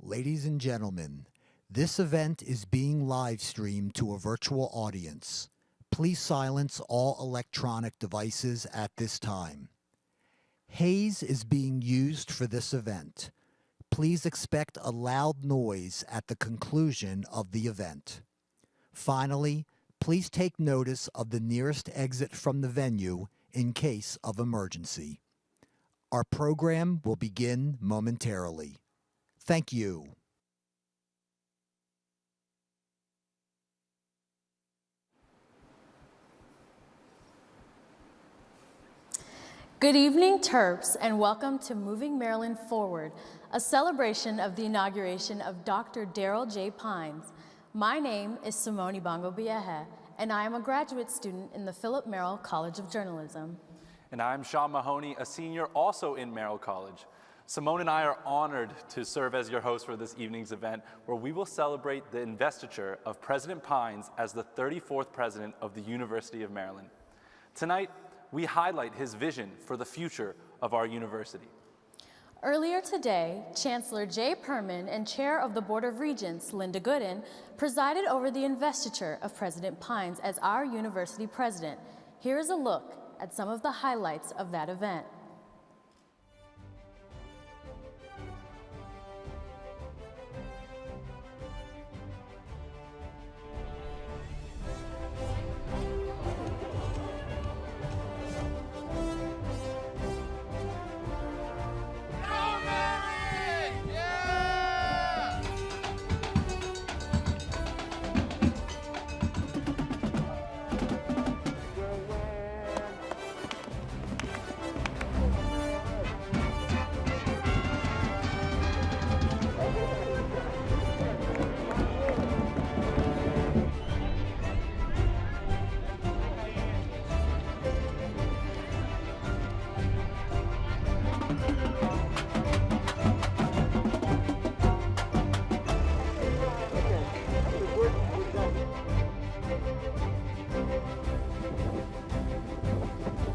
Ladies and gentlemen, this event is being live streamed to a virtual audience. Please silence all electronic devices at this time. Haze is being used for this event. Please expect a loud noise at the conclusion of the event. Finally, please take notice of the nearest exit from the venue in case of emergency. Our program will begin momentarily. Thank you. Good evening, Terps, and welcome to Moving Maryland Forward, a celebration of the inauguration of Dr. Darrell J. Pines. My name is Simone Bongo Bieje, and I am a graduate student in the Philip Merrill College of Journalism. And I'm Sean Mahoney, a senior also in Merrill College. Simone and I are honored to serve as your host for this evening's event, where we will celebrate the investiture of President Pines as the 34th president of the University of Maryland. Tonight, we highlight his vision for the future of our university. Earlier today, Chancellor Jay Perman and Chair of the Board of Regents, Linda Gooden, presided over the investiture of President Pines as our university president. Here is a look at some of the highlights of that event.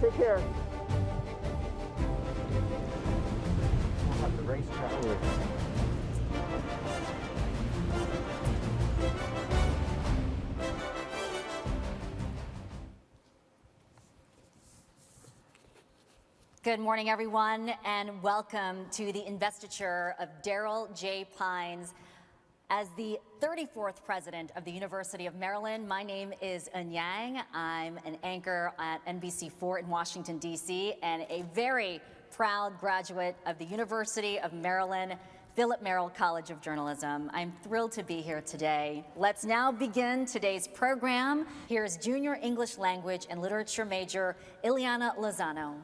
Take care. We'll have the racetrack here. Good morning, everyone, and welcome to the investiture of Darrell J. Pines as the 34th president of the University of Maryland. My name is Eun Yang. I'm an anchor at NBC4 in Washington, D.C., and a very proud graduate of the University of Maryland, Philip Merrill College of Journalism. I'm thrilled to be here today. Let's now begin today's program. Here's Junior English Language and Literature major Ileana Lozano.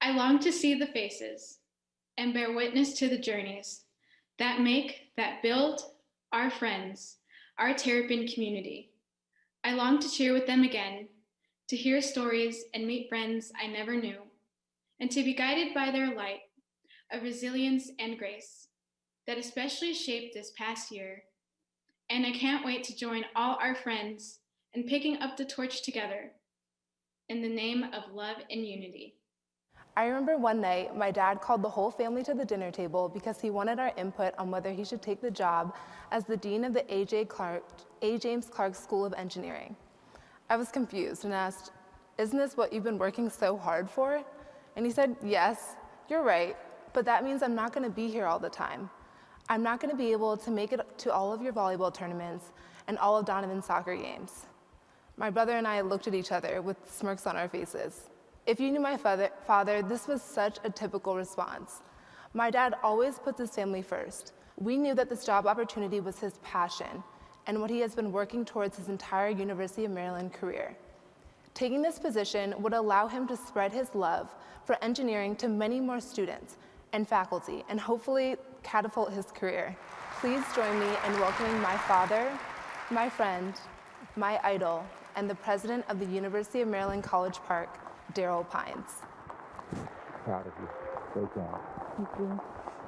I long to see the faces and bear witness to the journeys that build our friends, our Terrapin community. I long to cheer with them again, to hear stories and meet friends I never knew, and to be guided by their light of resilience and grace that especially shaped this past year. And I can't wait to join all our friends in picking up the torch together in the name of love and unity. I remember one night, my dad called the whole family to the dinner table because he wanted our input on whether he should take the job as the dean of the A. James Clark School of Engineering. I was confused and asked, "Isn't this what you've been working so hard for?" And he said, "Yes, you're right, but that means I'm not going to be here all the time. I'm not going to be able to make it to all of your volleyball tournaments and all of Donovan's soccer games." My brother and I looked at each other with smirks on our faces. If you knew my father, this was such a typical response. My dad always puts his family first. We knew that this job opportunity was his passion and what he has been working towards his entire University of Maryland career. Taking this position would allow him to spread his love for engineering to many more students and faculty, and hopefully catapult his career. Please join me in welcoming my father, my friend, my idol, and the president of the University of Maryland College Park, Darrell Pines. Proud of you. Great job. Thank you.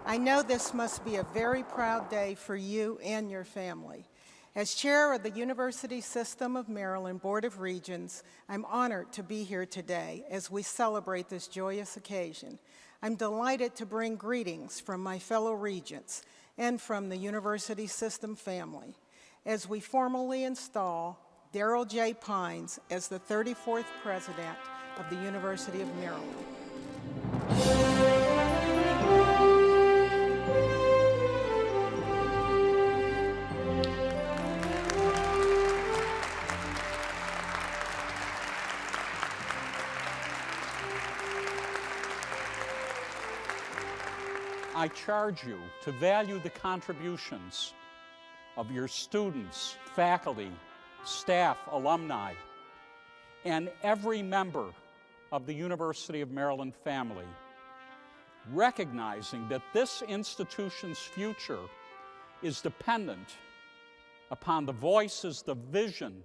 I know this must be a very proud day for you and your family. As chair of the University System of Maryland Board of Regents, I'm honored to be here today as we celebrate this joyous occasion. I'm delighted to bring greetings from my fellow regents and from the university system family as we formally install Darrell J. Pines as the 34th president of the University of Maryland. I charge you to value the contributions of your students, faculty, staff, alumni, and every member of the University of Maryland family, recognizing that this institution's future is dependent upon the voices, the vision,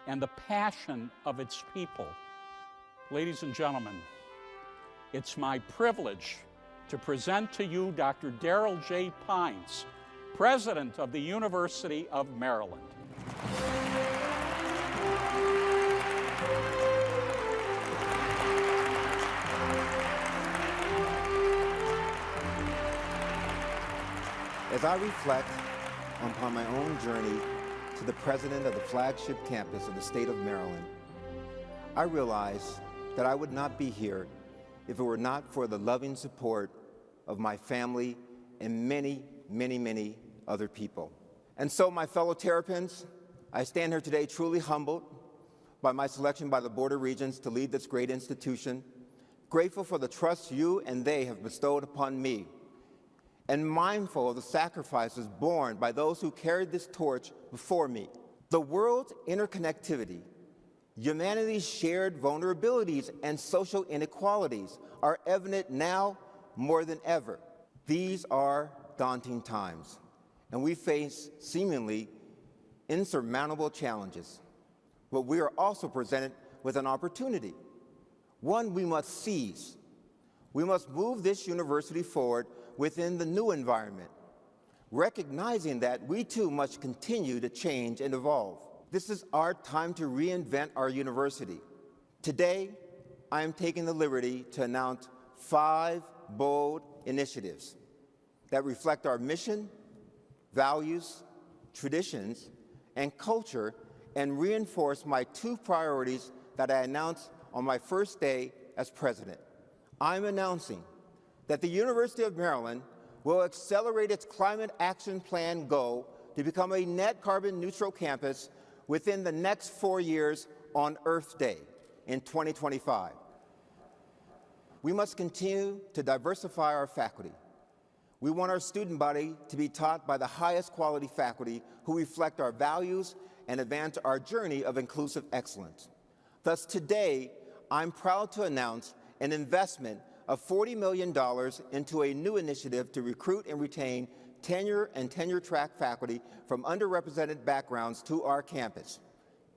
and the passion of its people. Ladies and gentlemen, it's my privilege to present to you Dr. Darrell J. Pines, President of the University of Maryland. As I reflect upon my own journey to the president of the flagship campus of the state of Maryland, I realize that I would not be here if it were not for the loving support of my family and many, many, many other people. And so, my fellow Terrapins, I stand here today truly humbled by my selection by the Board of Regents to lead this great institution, grateful for the trust you and they have bestowed upon me, and mindful of the sacrifices borne by those who carried this torch before me. The world's interconnectivity, humanity's shared vulnerabilities, and social inequalities are evident now more than ever. These are daunting times, and we face seemingly insurmountable challenges. But we are also presented with an opportunity, one we must seize. We must move this university forward within the new environment, recognizing that we too must continue to change and evolve. This is our time to reinvent our university. Today, I am taking the liberty to announce 5 bold initiatives that reflect our mission, values, traditions, and culture, and reinforce my 2 priorities that I announced on my first day as president. I'm announcing that the University of Maryland will accelerate its climate action plan goal to become a net carbon neutral campus within the next 4 years on Earth Day in 2025. We must continue to diversify our faculty. We want our student body to be taught by the highest quality faculty who reflect our values and advance our journey of inclusive excellence. Thus, today, I'm proud to announce an investment of $40 million into a new initiative to recruit and retain tenure and tenure-track faculty from underrepresented backgrounds to our campus.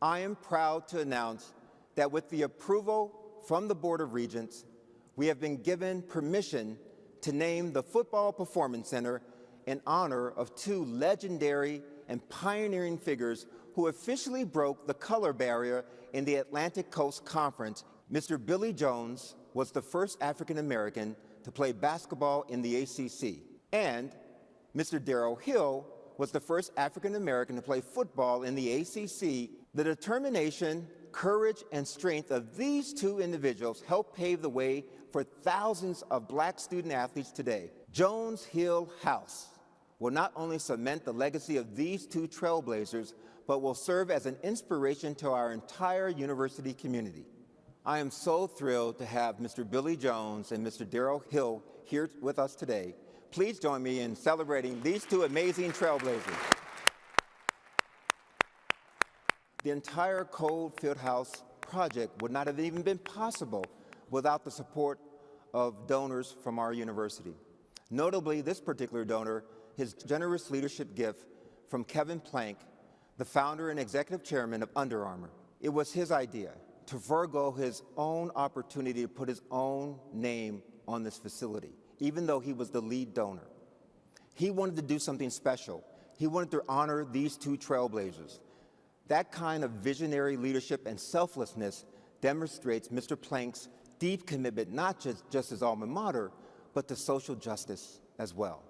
I am proud to announce that with the approval from the Board of Regents, we have been given permission to name the Football Performance Center in honor of 2 legendary and pioneering figures who officially broke the color barrier in the Atlantic Coast Conference. Mr. Billy Jones was the first African American to play basketball in the ACC, and Mr. Darrell Hill was the first African American to play football in the ACC. The determination, courage, and strength of these 2 individuals helped pave the way for thousands of Black student athletes today. Jones Hill House will not only cement the legacy of these 2 trailblazers, but will serve as an inspiration to our entire university community. I am so thrilled to have Mr. Billy Jones and Mr. Darrell Hill here with us today. Please join me in celebrating these 2 amazing trailblazers. The entire Cole Fieldhouse project would not have even been possible without the support of donors from our university. Notably, this particular donor, his generous leadership gift from Kevin Plank, the founder and executive chairman of Under Armour. It was his idea to forego his own opportunity to put his own name on this facility, even though he was the lead donor. He wanted to do something special. He wanted to honor these 2 trailblazers. That kind of visionary leadership and selflessness demonstrates Mr. Plank's deep commitment, not just his alma mater, but to social justice as well.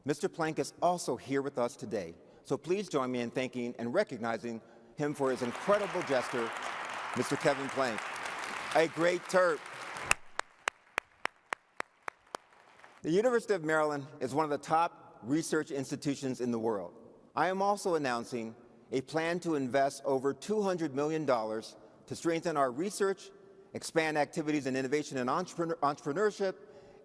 Mr. Plank is also here with us today, so please join me in thanking and recognizing him for his incredible gesture, Mr. Kevin Plank, a great Terp. The University of Maryland is one of the top research institutions in the world. I am also announcing a plan to invest over $200 million to strengthen our research, expand activities in innovation and entrepreneurship,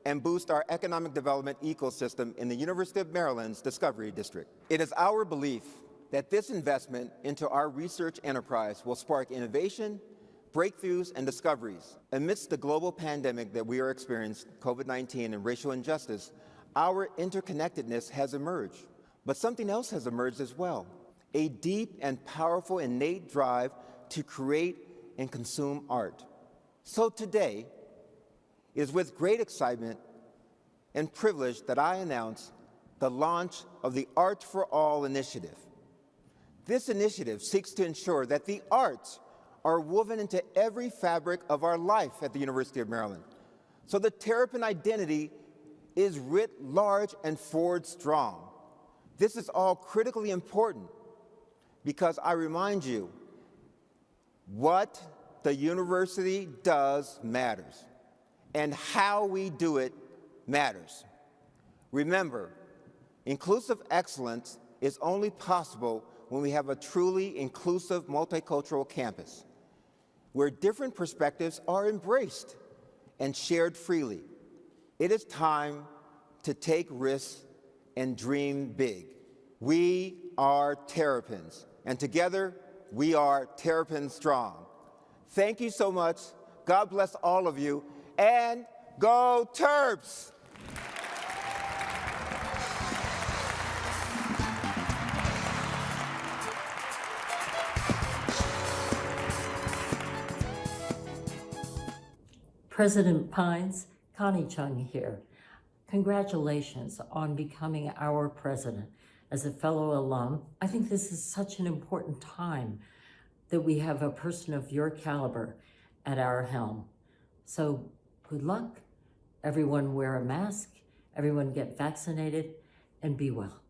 and boost our economic development ecosystem in the University of Maryland's Discovery District. It is our belief that this investment into our research enterprise will spark innovation, breakthroughs, and discoveries. Amidst the global pandemic that we are experiencing, COVID-19 and racial injustice, our interconnectedness has emerged. But something else has emerged as well, a deep and powerful innate drive to create and consume art. So today, it is with great excitement and privilege that I announce the launch of the Art for All initiative. This initiative seeks to ensure that the arts are woven into every fabric of our life at the University of Maryland, so the Terrapin identity is writ large and forward strong. This is all critically important because I remind you, what the university does matters, and how we do it matters. Remember, inclusive excellence is only possible when we have a truly inclusive multicultural campus, where different perspectives are embraced and shared freely. It is time to take risks and dream big. We are Terrapins, and together we are Terrapin Strong. Thank you so much. God bless all of you, and go Terps! President Pines, Connie Chung here. Congratulations on becoming our president. As a fellow alum, I think this is such an important time that we have a person of your caliber at our helm. So good luck. Everyone wear a mask, everyone get vaccinated, and be well.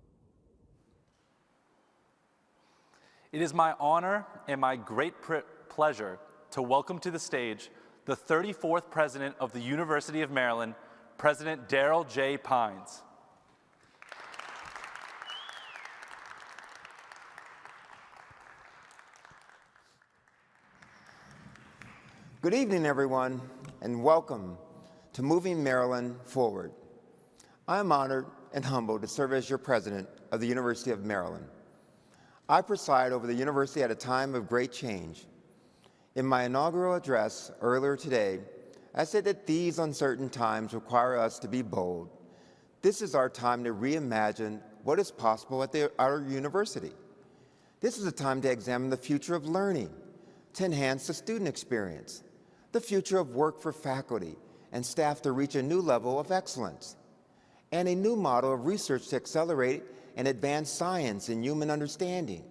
It is my honor and my great pleasure to welcome to the stage the 34th President of the University of Maryland, President Darrell J. Pines. Good evening, everyone, and welcome to Moving Maryland Forward. I am honored and humbled to serve as your president of the University of Maryland. I preside over the university at a time of great change. In my inaugural address earlier today, I said that these uncertain times require us to be bold. This is our time to reimagine what is possible at our university. This is a time to examine the future of learning, to enhance the student experience, the future of work for faculty and staff to reach a new level of excellence, and a new model of research to accelerate and advance science and human understanding.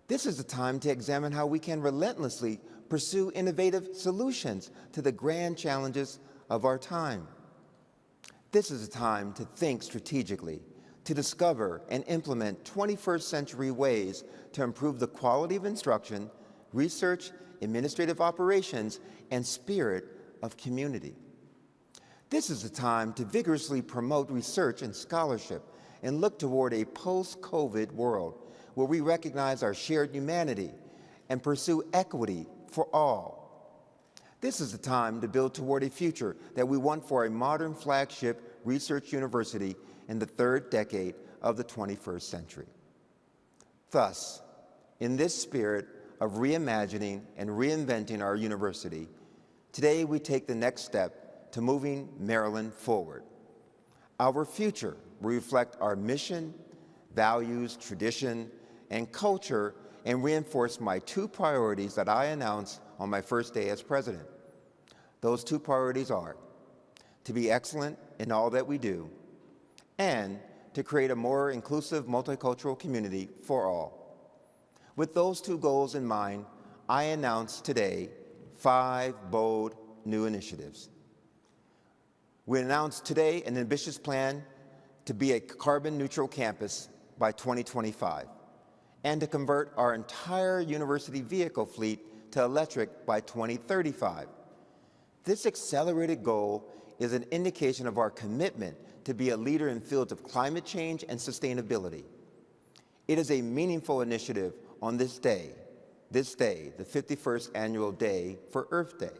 This is the time to examine how we can relentlessly pursue innovative solutions to the grand challenges of our time. This is a time to think strategically, to discover and implement 21st century ways to improve the quality of instruction, research, administrative operations, and spirit of community. This is a time to vigorously promote research and scholarship and look toward a post-COVID world where we recognize our shared humanity and pursue equity for all. This is the time to build toward a future that we want for a modern flagship research university in the third decade of the 21st century. Thus, in this spirit of reimagining and reinventing our university, today we take the next step to moving Maryland forward. Our future will reflect our mission, values, tradition, and culture, and reinforce my two priorities that I announced on my first day as president. Those two priorities are to be excellent in all that we do and to create a more inclusive multicultural community for all. With those two goals in mind, I announce today 5 bold new initiatives. We announced today an ambitious plan to be a carbon-neutral campus by 2025 and to convert our entire university vehicle fleet to electric by 2035. This accelerated goal is an indication of our commitment to be a leader in fields of climate change and sustainability. It is a meaningful initiative on this day, the 51st annual day for Earth Day.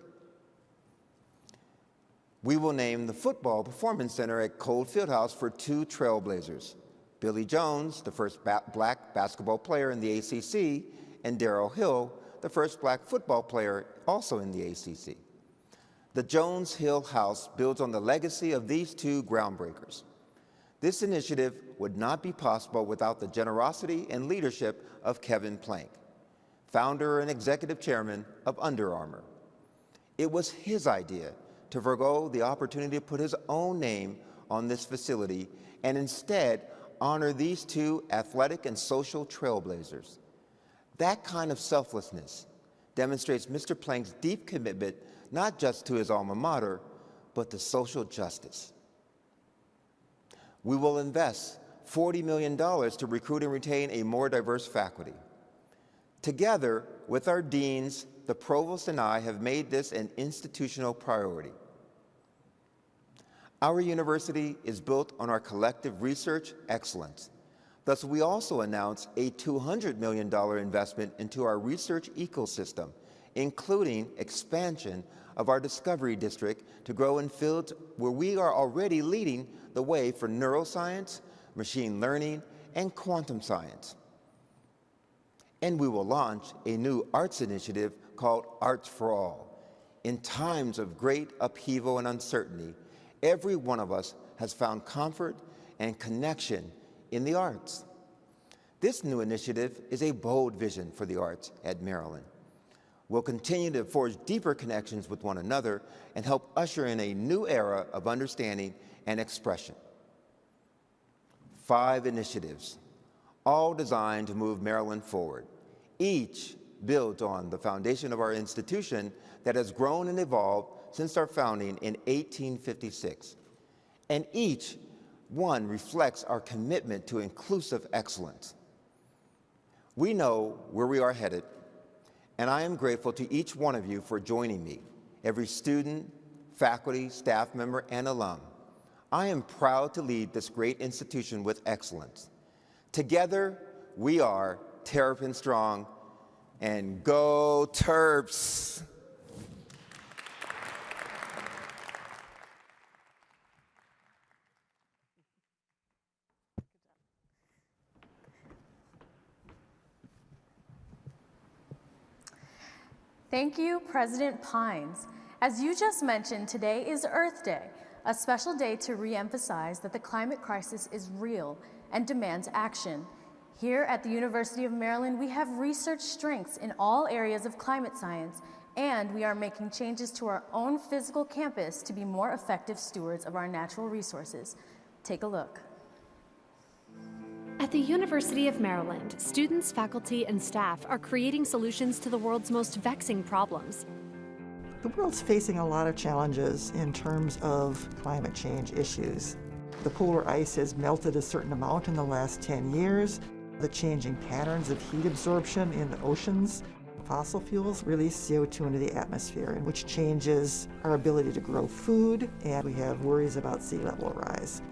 We will name the Football Performance Center at Cole Fieldhouse for two trailblazers, Billy Jones, the first black basketball player in the ACC, and Darrell Hill, the first black football player also in the ACC. The Jones-Hill House builds on the legacy of these two groundbreakers. This initiative would not be possible without the generosity and leadership of Kevin Plank, founder and executive chairman of Under Armour. It was his idea to forgo the opportunity to put his own name on this facility and instead honor these two athletic and social trailblazers. That kind of selflessness demonstrates Mr. Plank's deep commitment not just to his alma mater, but to social justice. We will invest $40 million to recruit and retain a more diverse faculty. Together with our deans, the provost and I have made this an institutional priority. Our university is built on our collective research excellence. Thus, we also announced a $200 million investment into our research ecosystem, including expansion of our Discovery District to grow in fields where we are already leading the way for neuroscience, machine learning, and quantum science. And we will launch a new arts initiative called Arts for All. In times of great upheaval and uncertainty, every one of us has found comfort and connection in the arts. This new initiative is a bold vision for the arts at Maryland. We'll continue to forge deeper connections with one another and help usher in a new era of understanding and expression. 5 initiatives, all designed to move Maryland forward. Each builds on the foundation of our institution that has grown and evolved since our founding in 1856. And each one reflects our commitment to inclusive excellence. We know where we are headed, and I am grateful to each one of you for joining me, every student, faculty, staff member, and alum. I am proud to lead this great institution with excellence. Together, we are Terrapin Strong, and go Terps! Thank you, President Pines. As you just mentioned, today is Earth Day, a special day to re-emphasize that the climate crisis is real and demands action. Here at the University of Maryland, we have research strengths in all areas of climate science, and we are making changes to our own physical campus to be more effective stewards of our natural resources. Take a look. At the University of Maryland, students, faculty, and staff are creating solutions to the world's most vexing problems. The world's facing a lot of challenges in terms of climate change issues. The polar ice has melted a certain amount in the last 10 years. The changing patterns of heat absorption in the oceans. Fossil fuels release CO2 into the atmosphere, which changes our ability to grow food, and we have worries about sea level rise.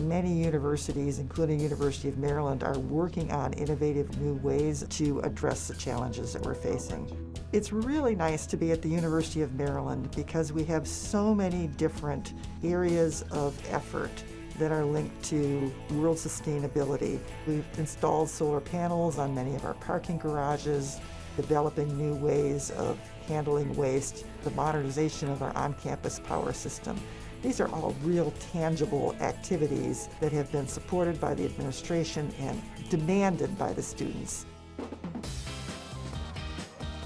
Many universities, including University of Maryland, are working on innovative new ways to address the challenges that we're facing. It's really nice to be at the University of Maryland because we have so many different areas of effort that are linked to world sustainability. We've installed solar panels on many of our parking garages, developing new ways of handling waste, the modernization of our on-campus power system. These are all real tangible activities that have been supported by the administration and demanded by the students.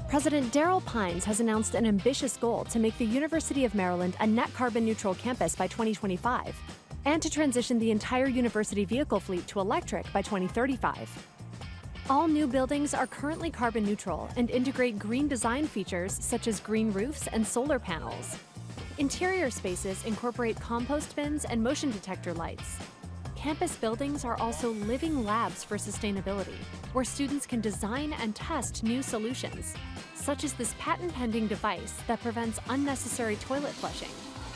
President Darrell Pines has announced an ambitious goal to make the University of Maryland a net carbon neutral campus by 2025 and to transition the entire university vehicle fleet to electric by 2035. All new buildings are currently carbon neutral and integrate green design features such as green roofs and solar panels. Interior spaces incorporate compost bins and motion detector lights. Campus buildings are also living labs for sustainability, where students can design and test new solutions, such as this patent-pending device that prevents unnecessary toilet flushing.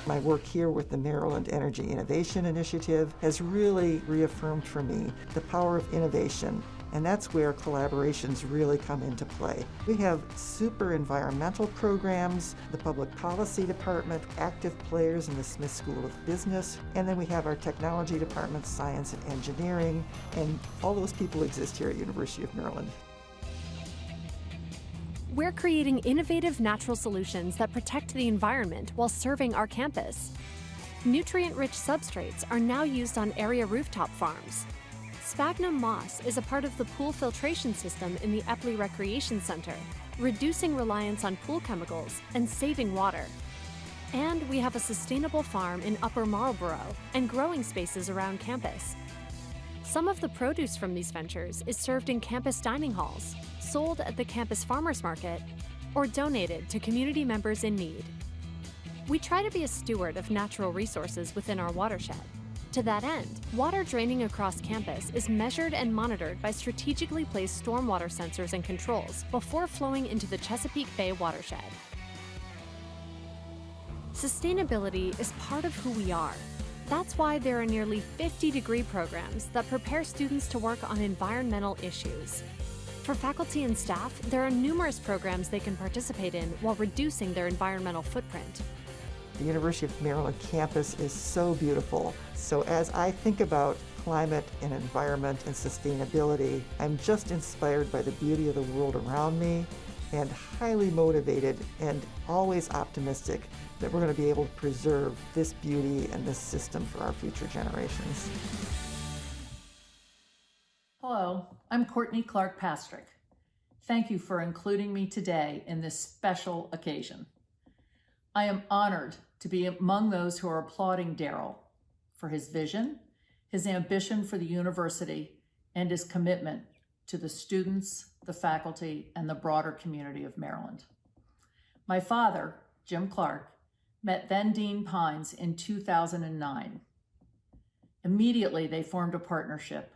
My work here with the Maryland Energy Innovation Initiative has really reaffirmed for me the power of innovation, and that's where collaborations really come into play. We have super environmental programs, the Public Policy Department, active players in the Smith School of Business, and then we have our Technology Department, Science and Engineering, and all those people exist here at University of Maryland. We're creating innovative natural solutions that protect the environment while serving our campus. Nutrient-rich substrates are now used on area rooftop farms. Sphagnum moss is a part of the pool filtration system in the Epley Recreation Center, reducing reliance on pool chemicals and saving water. And we have a sustainable farm in Upper Marlborough and growing spaces around campus. Some of the produce from these ventures is served in campus dining halls, sold at the campus farmers market, or donated to community members in need. We try to be a steward of natural resources within our watershed. To that end, water draining across campus is measured and monitored by strategically placed stormwater sensors and controls before flowing into the Chesapeake Bay watershed. Sustainability is part of who we are. That's why there are nearly 50 degree programs that prepare students to work on environmental issues. For faculty and staff, there are numerous programs they can participate in while reducing their environmental footprint. The University of Maryland campus is so beautiful. So as I think about climate and environment and sustainability, I'm just inspired by the beauty of the world around me and highly motivated and always optimistic that we're going to be able to preserve this beauty and this system for our future generations. Hello, I'm Courtney Clark-Pastrick. Thank you for including me today in this special occasion. I am honored to be among those who are applauding Daryl for his vision, his ambition for the university, and his commitment to the students, the faculty, and the broader community of Maryland. My father, Jim Clark, met then Dean Pines in 2009. Immediately, they formed a partnership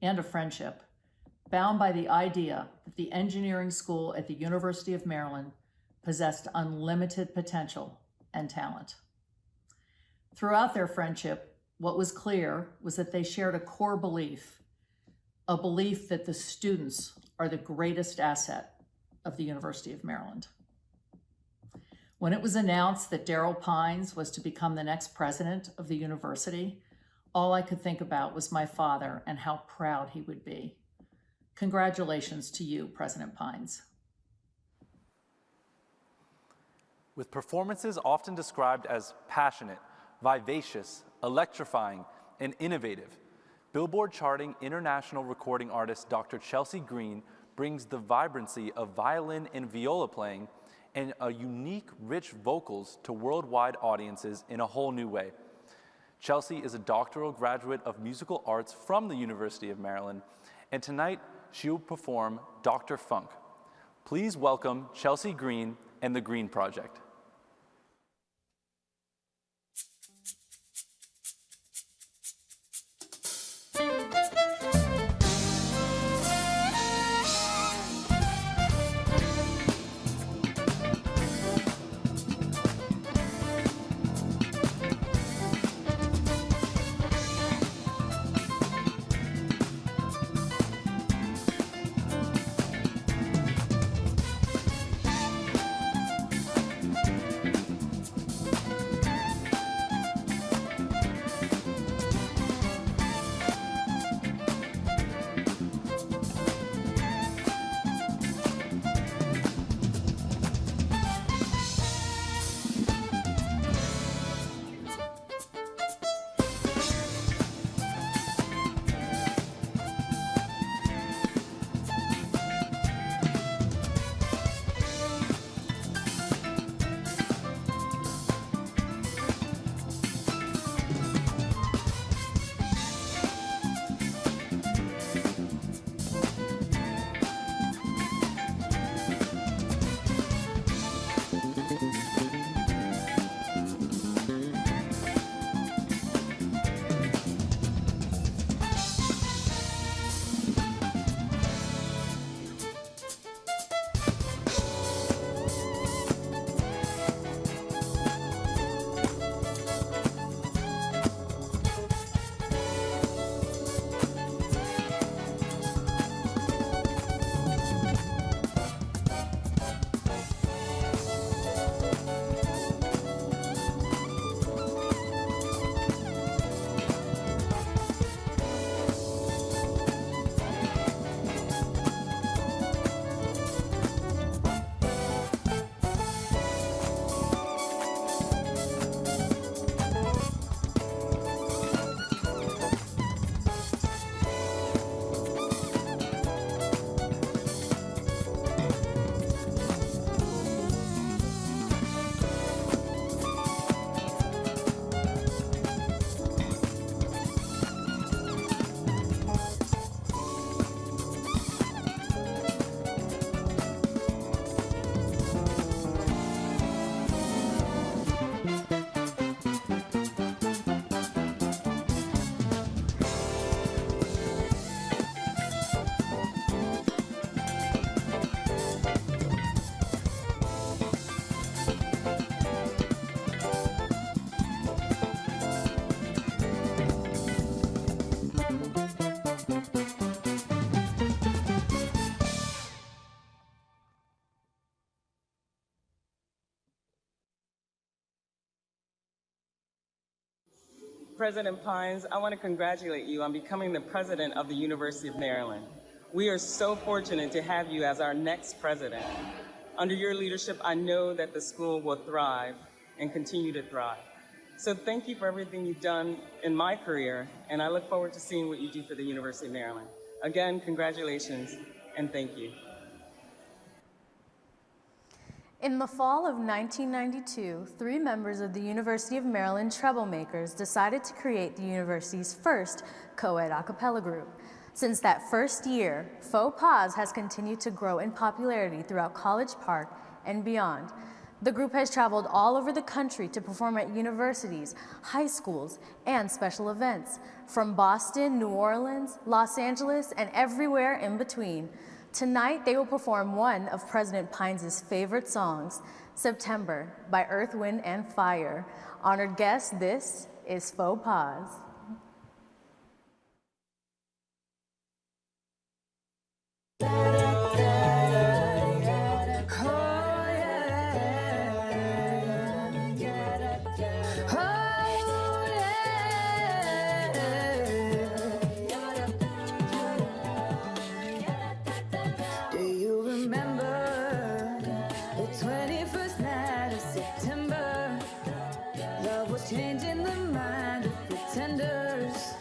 and a friendship bound by the idea that the engineering school at the University of Maryland possessed unlimited potential and talent. Throughout their friendship, what was clear was that they shared a core belief, a belief that the students are the greatest asset of the University of Maryland. When it was announced that Daryl Pines was to become the next president of the university, all I could think about was my father and how proud he would be. Congratulations to you, President Pines. With performances often described as passionate, vivacious, electrifying, and innovative, Billboard charting international recording artist Dr. Chelsea Green brings the vibrancy of violin and viola playing and a unique, rich vocals to worldwide audiences in a whole new way. Chelsea is a doctoral graduate of musical arts from the University of Maryland, and tonight she will perform Dr. Funk. Please welcome Chelsea Green and the Green Project. President Pines, I want to congratulate you on becoming the president of the University of Maryland. We are so fortunate to have you as our next president. Under your leadership, I know that the school will thrive and continue to thrive. So thank you for everything you've done in my career, and I look forward to seeing what you do for the University of Maryland. Again, congratulations, and thank you. In the fall of 1992, 3 members of the University of Maryland Troublemakers decided to create the university's first co-ed a cappella group. Since that first year, Faux Pas has continued to grow in popularity throughout College Park and beyond. The group has traveled all over the country to perform at universities, high schools, and special events, from Boston, New Orleans, Los Angeles, and everywhere in between. Tonight, they will perform one of President Pines' favorite songs, September, by Earth, Wind, and Fire. Honored guests, this is Faux Pas. Changing the mind of pretenders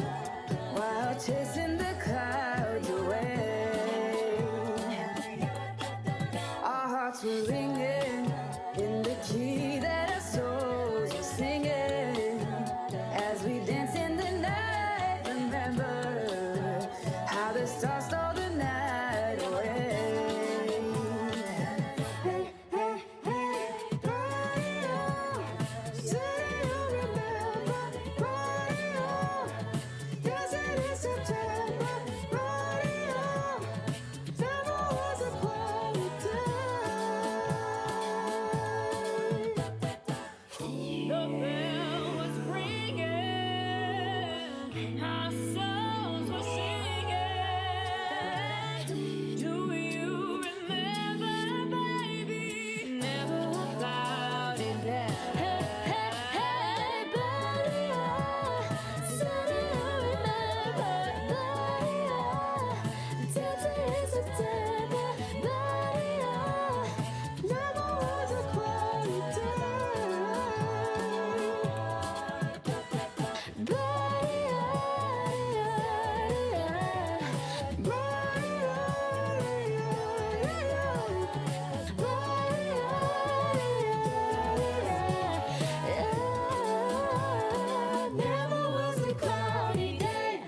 while chasing the clouds away. Our hearts were ringing in the key that our souls were singing as we dance in the night. Remember how the stars stole the night away. Hey, hey, hey, radio, say you remember radio. Yes, it is September, radio. Never was a cloudy day. The bell was ringing, our souls were singing. Do you remember, baby? Never a cloudy day. Hey, hey, hey, buddy, so do you remember, buddy? Dancing in September, buddy, never was a cloudy day.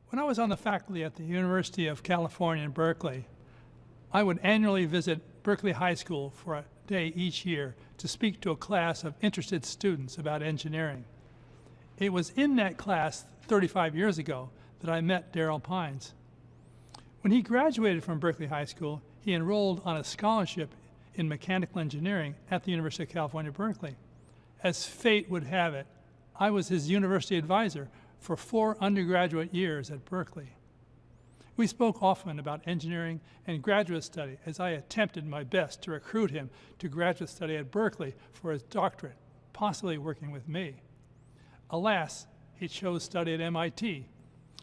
When I was on the faculty at the University of California in Berkeley, I would annually visit Berkeley High School for a day each year to speak to a class of interested students about engineering. It was in that class 35 years ago that I met Darrell Pines. When he graduated from Berkeley High School, he enrolled on a scholarship in mechanical engineering at the University of California, Berkeley. As fate would have it, I was his university advisor for 4 undergraduate years at Berkeley. We spoke often about engineering and graduate study as I attempted my best to recruit him to graduate study at Berkeley for his doctorate, possibly working with me. Alas, he chose study at MIT.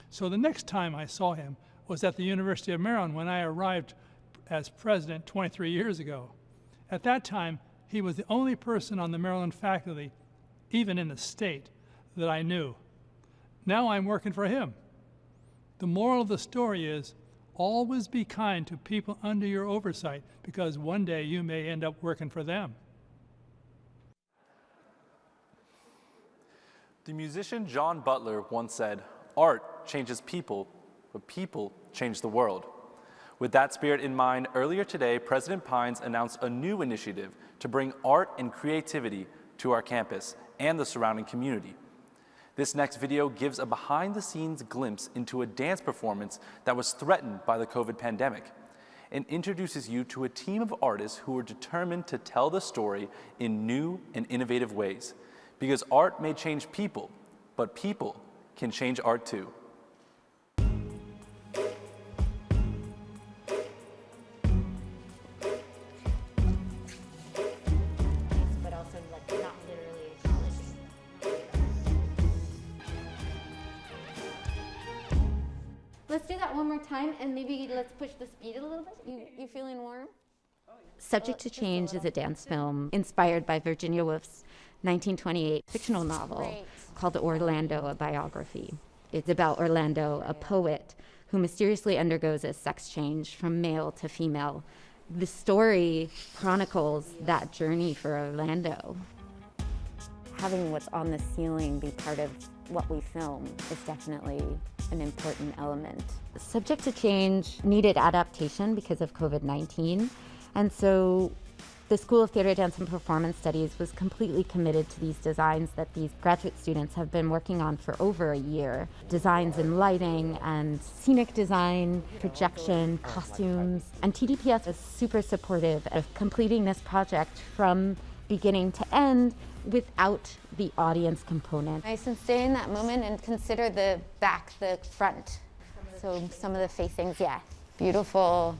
So the next time I saw him was at the University of Maryland when I arrived as president 23 years ago. At that time, he was the only person on the Maryland faculty, even in the state, that I knew. Now I'm working for him. The moral of the story is, always be kind to people under your oversight, because one day you may end up working for them. The musician John Butler once said, "Art changes people, but people change the world." With that spirit in mind, earlier today, President Pines announced a new initiative to bring art and creativity to our campus and the surrounding community. This next video gives a behind-the-scenes glimpse into a dance performance that was threatened by the COVID pandemic and introduces you to a team of artists who are determined to tell the story in new and innovative ways. Because art may change people, but people can change art too. But also like not literally acknowledging. Let's do that one more time, and maybe let's push the speed a little bit. You feeling warm? Subject to Change is a dance film inspired by Virginia Woolf's 1928 fictional novel called Orlando, a Biography. It's about Orlando, a poet who mysteriously undergoes a sex change from male to female. The story chronicles that journey for Orlando. Having what's on the ceiling be part of what we film is definitely an important element. Subject to Change needed adaptation because of COVID-19, and so the School of Theater, Dance, and Performance Studies was completely committed to these designs that these graduate students have been working on for over a year. Designs in lighting and scenic design, projection, costumes, and TDPS is super supportive of completing this project from beginning to end without the audience component. Nice, and stay in that moment and consider the back, the front. So some of the facings, yeah. Beautiful.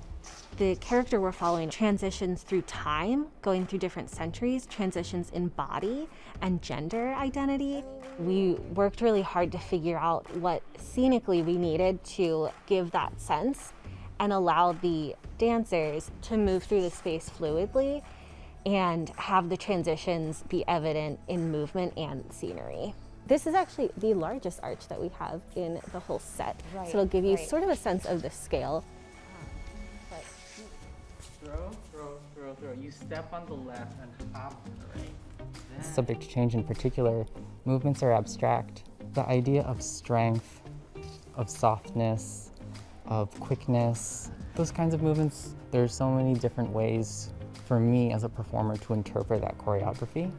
The character we're following transitions through time, going through different centuries, transitions in body and gender identity. We worked really hard to figure out what scenically we needed to give that sense and allow the dancers to move through the space fluidly and have the transitions be evident in movement and scenery. This is actually the largest arch that we have in the whole set, so it'll give you sort of a sense of the scale. Throw, throw, throw, throw. You step on the left and hop to the right. Subject to Change in particular, movements are abstract. The idea of strength, of softness, of quickness, those kinds of movements, there's so many different ways for me as a performer to interpret that choreography.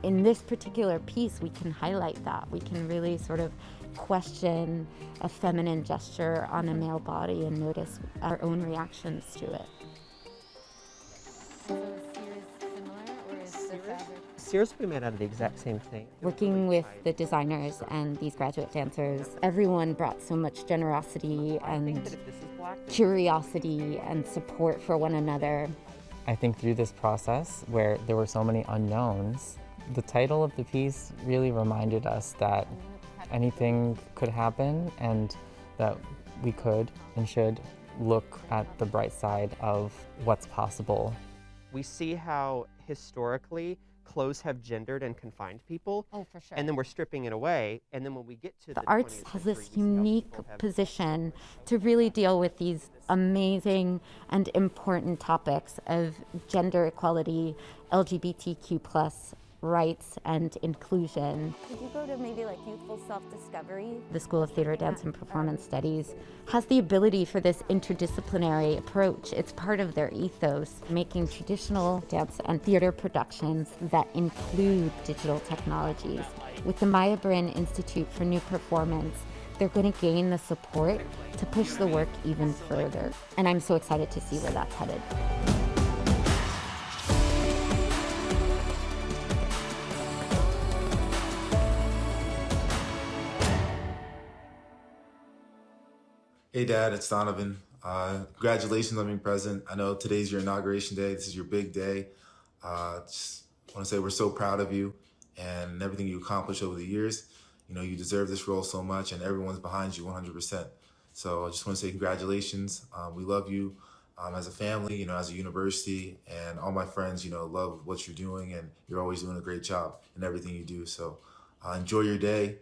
In this particular piece, we can highlight that. We can really sort of question a feminine gesture on a male body and notice our own reactions to it. Sears we made out of the exact same thing. Working with the designers and these graduate dancers, everyone brought so much generosity and curiosity and support for one another. I think through this process, where there were so many unknowns, the title of the piece really reminded us that anything could happen and that we could and should look at the bright side of what's possible. We see how historically clothes have gendered and confined people. Oh, for sure. And then we're stripping it away. And then when we get to the arts has this unique position to really deal with these amazing and important topics of gender equality, LGBTQ+ rights and inclusion. Could you go to maybe like youthful self-discovery? The School of Theater, Dance, and Performance Studies has the ability for this interdisciplinary approach. It's part of their ethos, making traditional dance and theater productions that include digital technologies. With the Maya Brin Institute for New Performance, they're going to gain the support to push the work even further. And I'm so excited to see where that's headed. Hey Dad, it's Donovan. Congratulations on being president. I know today's your inauguration day. This is your big day. Just want to say we're so proud of you and everything you accomplished over the years. You know, you deserve this role so much and everyone's behind you 100%. So I just want to say congratulations. We love you as a family, you know, as a university, and all my friends, you know, love what you're doing and you're always doing a great job in everything you do. So enjoy your day.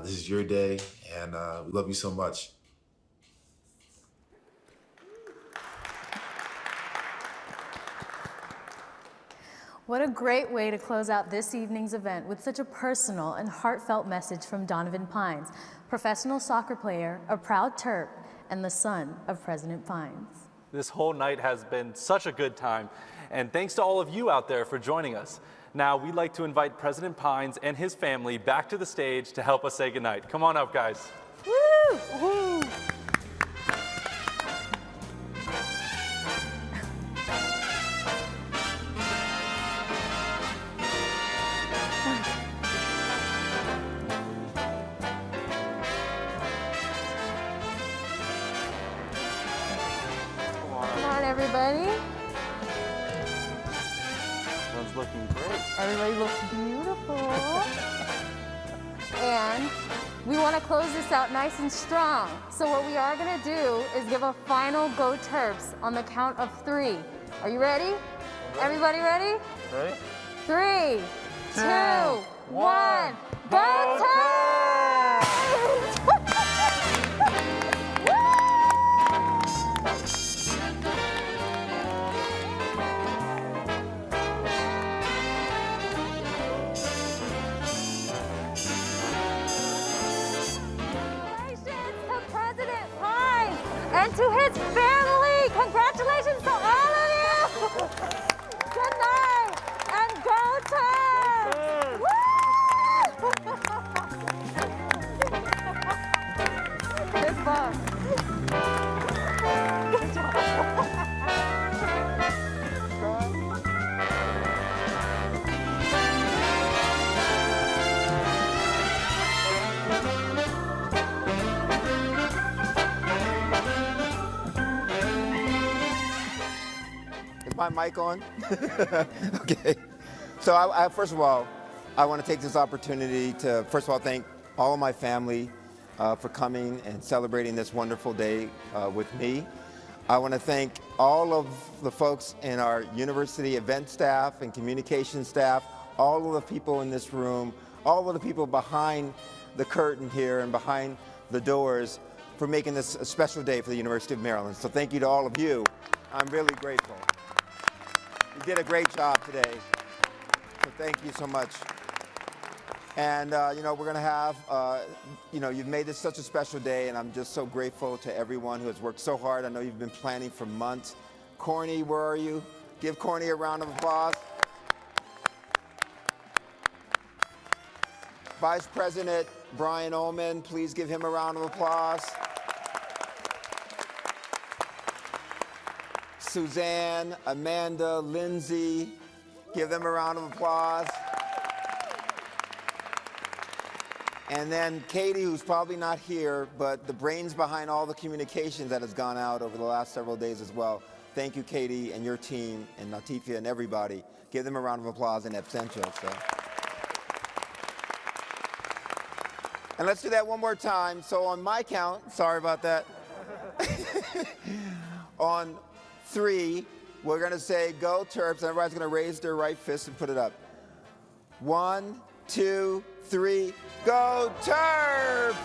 This is your day and we love you so much. What a great way to close out this evening's event with such a personal and heartfelt message from Donovan Pines, professional soccer player, a proud Terp, and the son of President Pines. This whole night has been such a good time, and thanks to all of you out there for joining us. Now, we'd like to invite President Pines and his family back to the stage to help us say goodnight. Come on up, guys. Woo! Woo! Everybody. Everyone's looking great. Everybody looks beautiful. And we want to close this out nice and strong. So what we are going to do is give a final Go Terps on the count of 3. Are you ready? Everybody ready? Ready? 3, 2, 1, Go Terps! And to his family, congratulations to all of you. Good night and go Terps! Woo! Fist bump. Good job. My mic on? Okay. So I first of all, I want to take this opportunity to, first of all, thank all of my family for coming and celebrating this wonderful day with me. I want to thank all of the folks in our university event staff and communication staff, all of the people in this room, all of the people behind the curtain here and behind the doors for making this a special day for the University of Maryland. So thank you to all of you. I'm really grateful. You did a great job today, so thank you so much. And, you know, we're going to have, you know, you've made this such a special day, and I'm just so grateful to everyone who has worked so hard. I know you've been planning for months. Corny, where are you? Give Corny a round of applause. Vice President Brian Ullman, please give him a round of applause. Suzanne, Amanda, Lindsay, give them a round of applause. And then Katie, who's probably not here, but the brains behind all the communications that has gone out over the last several days as well. Thank you, Katie, and your team, and Natifia and everybody. Give them a round of applause in absentia. So. And let's do that one more time. So on my count, sorry about that. On 3, we're going to say go Terps. Everybody's going to raise their right fist and put it up. 1, 2, 3, go Terps!